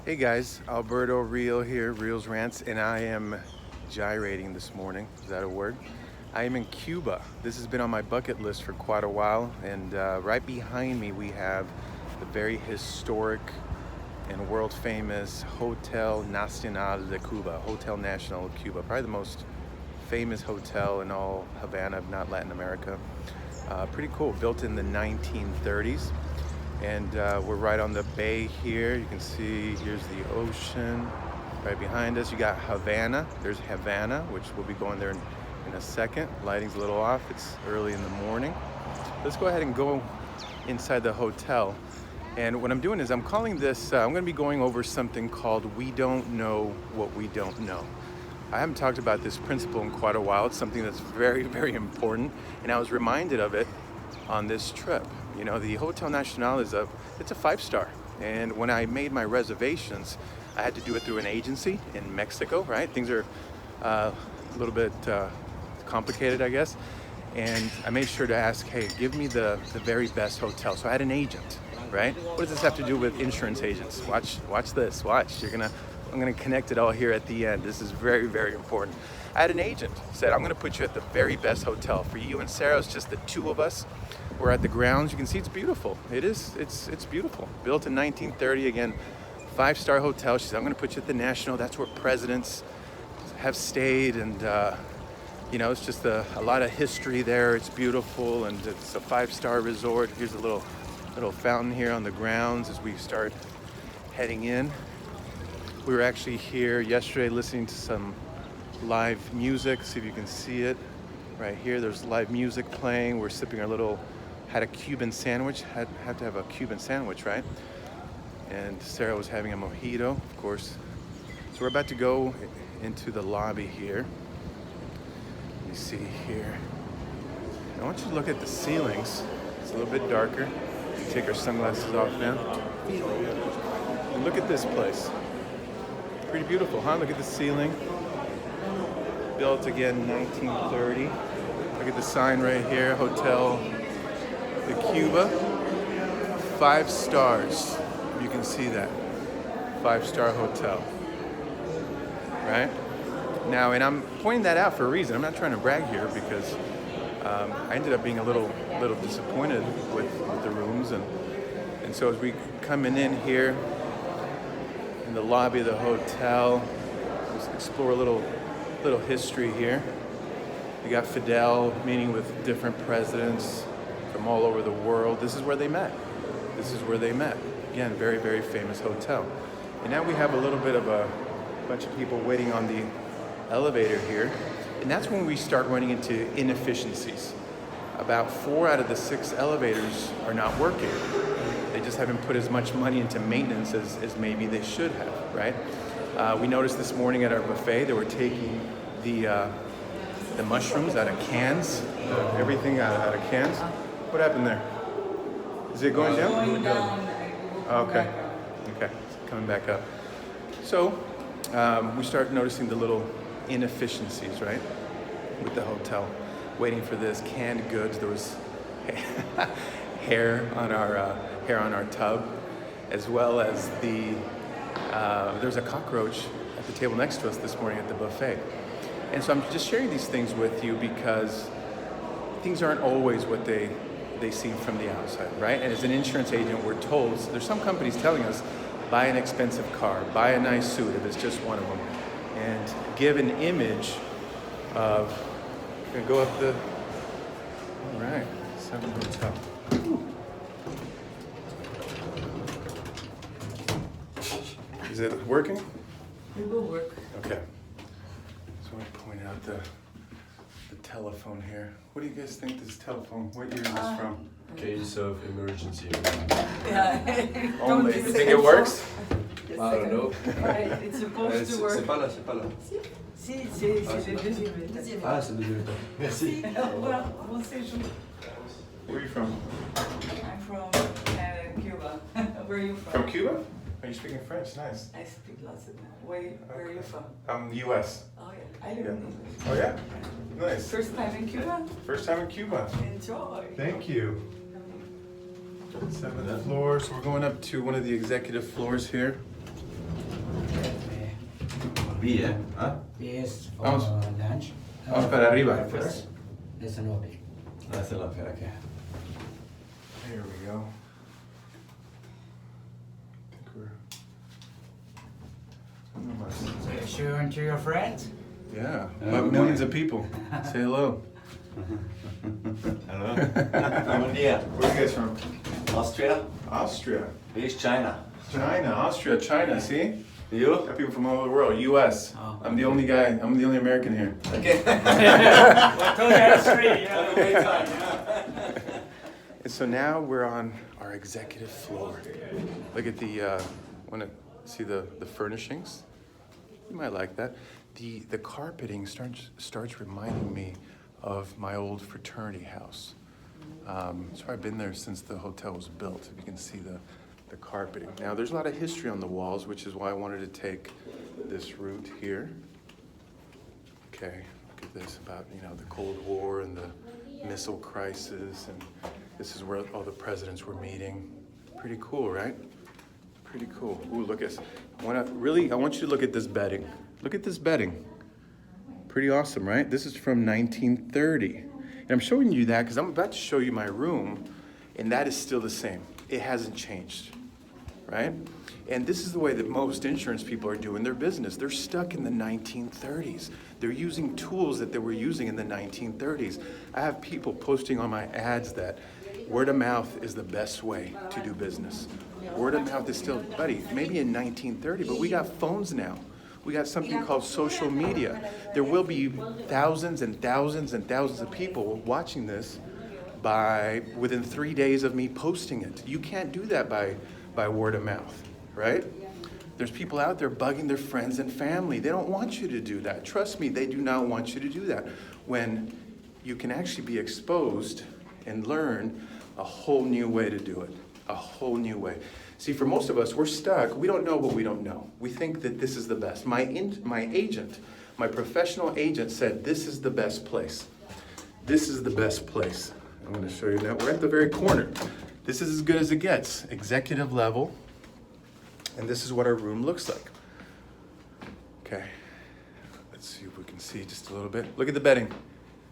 Hey guys, Alberto Real here, Reels Rants, and I am gyrating this morning. Is that a word? I am in Cuba. This has been on my bucket list for quite a while, and right behind me we have the very historic and world famous Hotel Nacional de Cuba, Hotel National of Cuba, probably the most famous hotel in all Havana, if not Latin America. Pretty cool, built in the 1930s. And we're right on the bay here. You can see here's the ocean right behind us. You got Havana. There's Havana, which we'll be going there in a second. Lighting's a little off. It's early in the morning. Let's go ahead and go inside the hotel. And what I'm doing is I'm calling this, I'm going to be going over something called We Don't Know What We Don't Know. I haven't talked about this principle in quite a while. It's something that's very, very important. And I was reminded of it on this trip. You know, the Hotel Nacional it's a 5-star. And when I made my reservations, I had to do it through an agency in Mexico, right? Things are a little bit complicated, I guess. And I made sure to ask, hey, give me the very best hotel. So I had an agent, right? What does this have to do with insurance agents? Watch this, watch. I'm gonna connect it all here at the end. This is very, very important. I had an agent said, I'm gonna put you at the very best hotel. For you and Sarah, it's just the two of us. We're at the grounds. You can see it's beautiful. It's beautiful. Built in 1930, again, 5-star hotel. She said, I'm gonna put you at the National. That's where presidents have stayed, and you know, it's just a lot of history there. It's beautiful, and it's a 5-star resort. Here's a little fountain here on the grounds as we start heading in. We were actually here yesterday listening to some live music. See if you can see it right here. There's live music playing. We're sipping had a Cuban sandwich. Had to have a Cuban sandwich, right? And Sarah was having a mojito, of course. So we're about to go into the lobby here. Let me see here. I want you to look at the ceilings. It's a little bit darker. Take our sunglasses off now. And look at this place. Pretty beautiful, huh? Look at the ceiling. Built again 1930. Look at the sign right here, Hotel de Cuba. 5 stars. You can see that. 5-star hotel. Right? Now, and I'm pointing that out for a reason. I'm not trying to brag here because I ended up being a little disappointed with the rooms, and so as we coming in here in the lobby of the hotel, let's explore a little history here. We got Fidel meeting with different presidents from all over the world. This is where they met. Again, very, very famous hotel. And now we have a little bit of a bunch of people waiting on the elevator here. And that's when we start running into inefficiencies. About 4 out of the 6 elevators are not working. They just haven't put as much money into maintenance as maybe they should have, right? We noticed this morning at our buffet, they were taking the mushrooms out of cans, everything out of cans. What happened there? Is it going down? Going down. Okay, it's coming back up. So we start noticing the little inefficiencies, right, with the hotel. Waiting for this canned goods. There was hair on our tub, as well as there's a cockroach at the table next to us this morning at the buffet. And so I'm just sharing these things with you because things aren't always what they seem from the outside, right? And as an insurance agent, we're told, there's some companies telling us, buy an expensive car, buy a nice suit if it's just one of them, and give an image of, gonna go up the, all right, 7 Hotel. Is it working? It will work. Okay. So I want to point out the telephone here. What do you guys think this telephone, what year is this from? Case of emergency. Yeah. Only. You think it works? I don't know. Right, it's supposed to work. C'est pas là, c'est pas là. Si, c'est le deuxième étage. Ah, c'est le deuxième étage. Merci. Au revoir, bon séjour. Where are you from? I'm from Cuba. Where are you from? From Cuba? Are you speaking French? Nice. I speak lots of that. Where are you from? I'm US. Oh yeah, I live in English. Oh yeah? Nice. First time in Cuba? First time in Cuba. Enjoy. Thank you. 7th floor. So we're going up to one of the executive floors here. Vi, ¿ah? Yes, for Vamos. lunch. Vamos para arriba. Breakfast. There's an open. That's a lot, okay. There we go. I think we're. I don't know So you're showing to your friends? Yeah, Okay. millions of people. Say hello. Hello. Buen día. Where are you guys from? Austria. Austria. This is China. China, Austria, China, see? You? Got people from all over the world. US. Oh. I'm the only guy, I'm the only American here. Okay. And so now we're on our executive floor. Look at the, wanna see the furnishings? You might like that. The carpeting starts reminding me of my old fraternity house. So I've been there since the hotel was built. You can see the carpeting. Now there's a lot of history on the walls, which is why I wanted to take this route here. Okay, look at this about, the Cold War and the missile crisis, and this is where all the presidents were meeting. Pretty cool, right? Pretty cool. Ooh, look at this. I want you to look at this bedding. Look at this bedding. Pretty awesome, right? This is from 1930. And I'm showing you that because I'm about to show you my room, and that is still the same. It hasn't changed, right? And this is the way that most insurance people are doing their business. They're stuck in the 1930s. They're using tools that they were using in the 1930s. I have people posting on my ads that word of mouth is the best way to do business. Word of mouth is still, buddy, maybe in 1930, but we got phones now. We got something called social media. There will be thousands and thousands and thousands of people watching this within 3 days of me posting it. You can't do that by word of mouth, right? There's people out there bugging their friends and family. They don't want you to do that. Trust me, they do not want you to do that. When you can actually be exposed and learn a whole new way to do it, a whole new way. See, for most of us, we're stuck. We don't know what we don't know. We think that this is the best. My agent, my professional agent said, this is the best place. This is the best place. I'm going to show you now. We're at the very corner. This is as good as it gets. Executive level. And this is what our room looks like. Okay. Let's see if we can see just a little bit. Look at the bedding.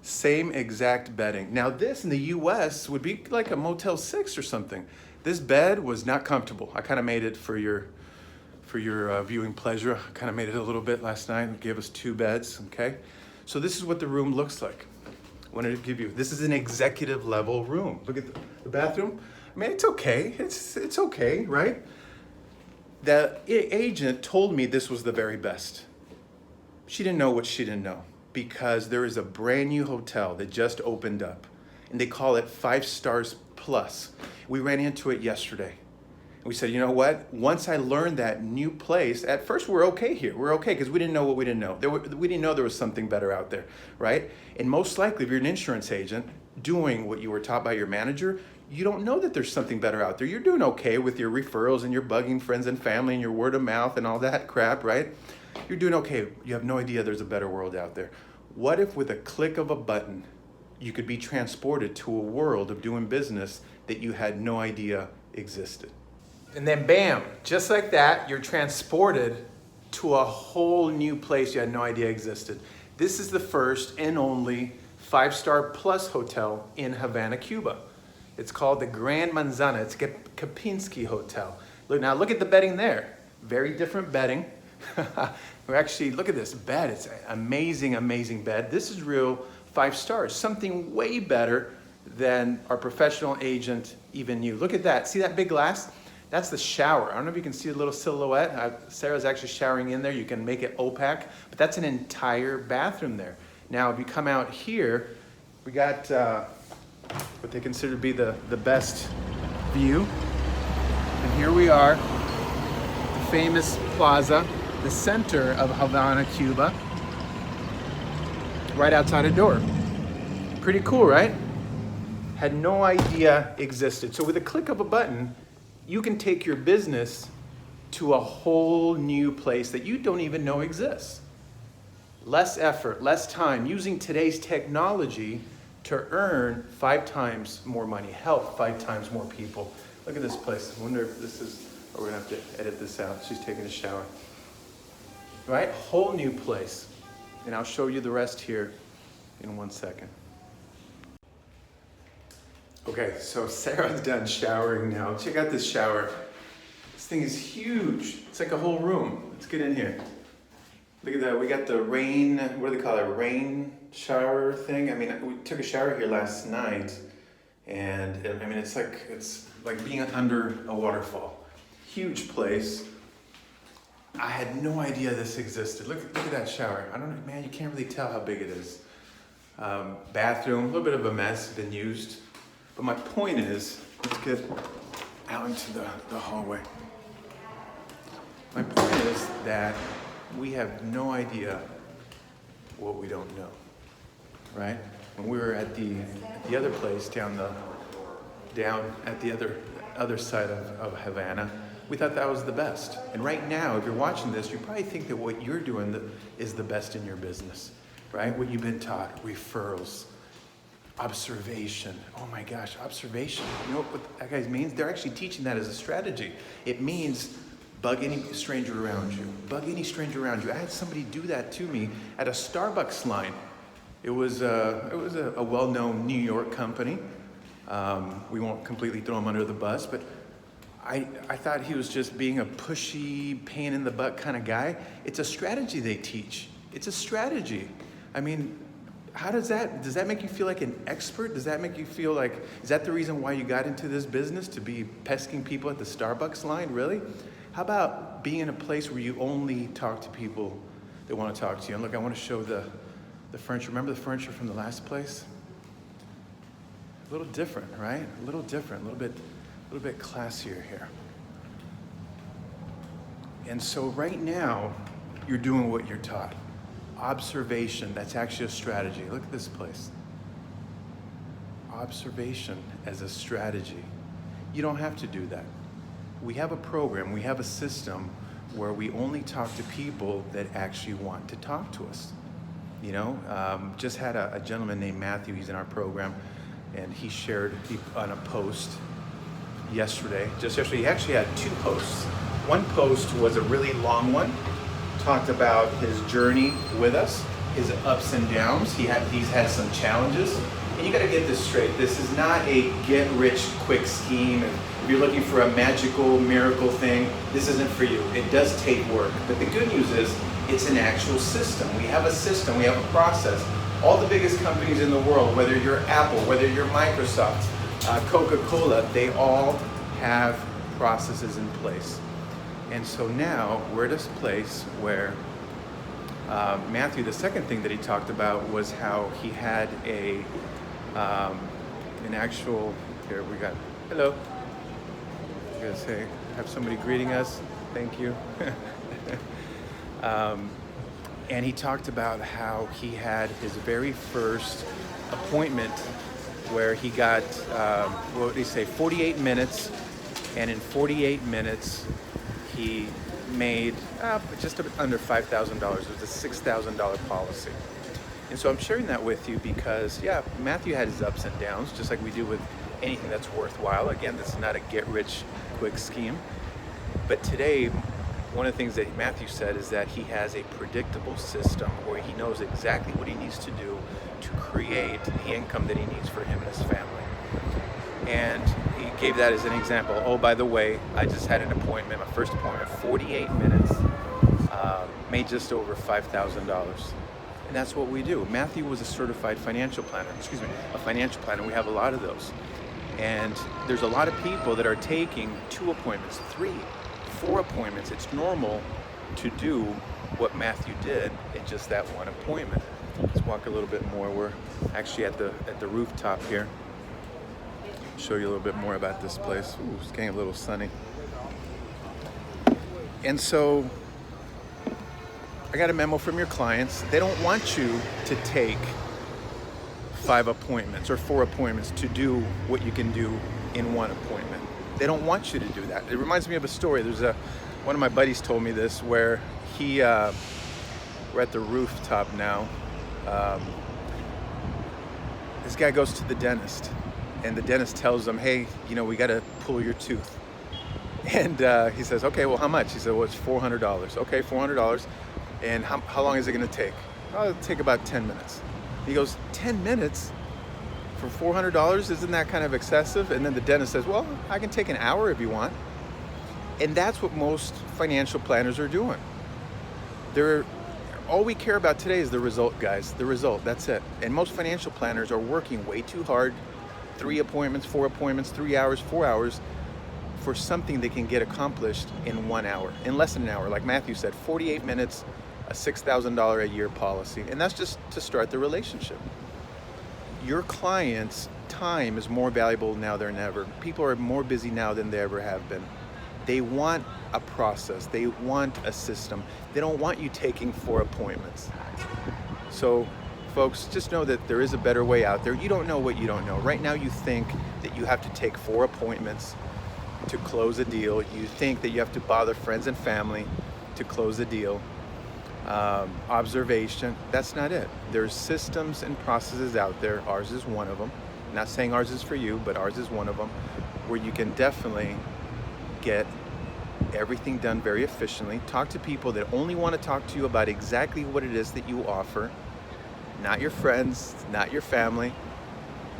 Same exact bedding. Now this in the US would be like a Motel 6 or something. This bed was not comfortable. I kind of made it for your viewing pleasure. I kind of made it a little bit last night and gave us 2 beds, okay? So this is what the room looks like. I wanted to give you, this is an executive level room. Look at the bathroom. I mean, it's okay. It's okay, right? The agent told me this was the very best. She didn't know what she didn't know, because there is a brand new hotel that just opened up, and they call it 5 Stars Plus. We ran into it yesterday. And we said, you know what? Once I learned that new place, at first we're okay here. We're okay because we didn't know what we didn't know. We didn't know there was something better out there, right? And most likely, if you're an insurance agent doing what you were taught by your manager, you don't know that there's something better out there. You're doing okay with your referrals and your bugging friends and family and your word of mouth and all that crap, right? You're doing okay. You have no idea there's a better world out there. What if with a click of a button, you could be transported to a world of doing business that you had no idea existed? And then bam, just like that, you're transported to a whole new place you had no idea existed. This is the first and only 5-star plus hotel in Havana, Cuba. It's called the Grand Manzana. It's Kempinski Hotel. Look at the bedding there. Very different bedding. We're actually, look at this bed. It's an amazing, amazing bed. This is real 5 stars, something way better than our professional agent even knew. Look at that. See that big glass? That's the shower. I don't know if you can see a little silhouette. Sarah's actually showering in there. You can make it opaque, but that's an entire bathroom there. Now, if you come out here, we got what they consider to be the best view. And here we are, the famous plaza, the center of Havana, Cuba, right outside a door. Pretty cool, right? Had no idea existed. So with a click of a button, you can take your business to a whole new place that you don't even know exists. Less effort, less time, using today's technology to earn 5 times more money, help 5 times more people. Look at this place. I wonder if this is, or we're gonna have to edit this out. She's taking a shower. right? Whole new place. And I'll show you the rest here in 1 second. Okay, so Sarah's done showering now. Check out this shower. This thing is huge. It's like a whole room. Let's get in here. Look at that. We got the rain, what do they call it? Rain shower thing. I mean, we took a shower here last night, and I mean, it's like being under a waterfall. Huge place. I had no idea this existed. Look at that shower. I don't know, man, you can't really tell how big it is. Bathroom, a little bit of a mess, been used. But my point is, let's get out into the hallway. My point is that we have no idea what we don't know, right? When we were at the other place down at the other side of Havana, we thought that was the best. And right now, if you're watching this, you probably think that what you're doing is the best in your business, right? What you've been taught, referrals, observation. Oh my gosh, observation. You know what that guy means? They're actually teaching that as a strategy. It means bug any stranger around you. Bug any stranger around you. I had somebody do that to me at a Starbucks line. It was a well-known New York company. We won't completely throw him under the bus, but I thought he was just being a pushy, pain in the butt kind of guy. It's a strategy they teach. It's a strategy. I mean, does that make you feel like an expert? Does that make you feel like, is that the reason why you got into this business, to be pesking people at the Starbucks line, really? How about being in a place where you only talk to people that want to talk to you? And look, I want to show the furniture. Remember the furniture from the last place? A little different, right? A little different, a little bit classier here. And so right now, you're doing what you're taught. Observation, that's actually a strategy. Look at this place. Observation as a strategy. You don't have to do that. We have a program, we have a system where we only talk to people that actually want to talk to us. You know, just had a gentleman named Matthew, he's in our program, and he shared on a post yesterday, he actually had 2 posts. One post was a really long one, talked about his journey with us, his ups and downs. He's had some challenges. And you gotta get this straight. This is not a get-rich-quick scheme. If you're looking for a magical miracle thing, this isn't for you. It does take work. But the good news is, it's an actual system. We have a system, we have a process. All the biggest companies in the world, whether you're Apple, whether you're Microsoft, Coca-Cola, they all have processes in place. And so now we're at this place where Matthew, the second thing that he talked about was how he had an actual, here we got, hello. I gotta say, have somebody greeting us, thank you. And he talked about how he had his very first appointment where he got, what did he say, 48 minutes, and in 48 minutes, he made just under $5,000. It was a $6,000 policy. And so I'm sharing that with you because, yeah, Matthew had his ups and downs, just like we do with anything that's worthwhile. Again, this is not a get-rich-quick scheme. But today, one of the things that Matthew said is that he has a predictable system where he knows exactly what he needs to do to create the income that he needs for him and his family. And he gave that as an example. Oh, by the way, I just had an appointment, my first appointment, 48 minutes, made just over $5,000. And that's what we do. Matthew was a certified financial planner, a financial planner. We have a lot of those. And there's a lot of people that are taking 2 appointments, 3, 4 appointments. It's normal to do what Matthew did in just that one appointment. Let's walk a little bit more. We're actually at the rooftop here. Show you a little bit more about this place. Ooh, it's getting a little sunny. And so I got a memo from your clients. They don't want you to take 5 appointments or 4 appointments to do what you can do in 1 appointment. They don't want you to do that. It reminds me of a story. There's one of my buddies told me this where we're at the rooftop now. This guy goes to the dentist, and the dentist tells him, hey, you know, we got to pull your tooth. And he says, okay, well, how much? He said, well, it's $400. Okay, $400. And how long is it gonna take? Oh, it'll take about 10 minutes. He goes, 10 minutes for $400? Isn't that kind of excessive? And then the dentist says, well, I can take an hour if you want. And that's what most financial planners are doing. All we care about today is the result, guys. The result, that's it. And most financial planners are working way too hard. 3 appointments, 4 appointments, 3 hours, 4 hours for something they can get accomplished in 1 hour, in less than an hour. Like Matthew said, 48 minutes, a $6,000 a year policy. And that's just to start the relationship. Your client's time is more valuable now than ever. People are more busy now than they ever have been. They want a process. They want a system. They don't want you taking 4 appointments. So, folks, just know that there is a better way out there. You don't know what you don't know. Right now you think that you have to take 4 appointments to close a deal. You think that you have to bother friends and family to close a deal. Observation, that's not it. There's systems and processes out there. Ours is one of them. I'm not saying ours is for you, but ours is one of them, where you can definitely get everything done very efficiently. Talk to people that only want to talk to you about exactly what it is that you offer, not your friends, not your family,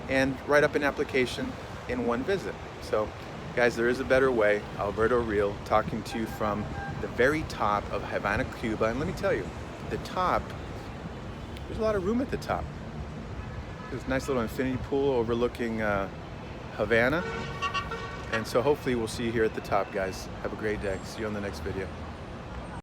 and write up an application in one visit. So, guys, there is a better way. Alberto Real talking to you from the very top of Havana, Cuba. And let me tell you, the top, there's a lot of room at the top. There's a nice little infinity pool overlooking Havana. And so hopefully we'll see you here at the top, guys. Have a great day. See you on the next video.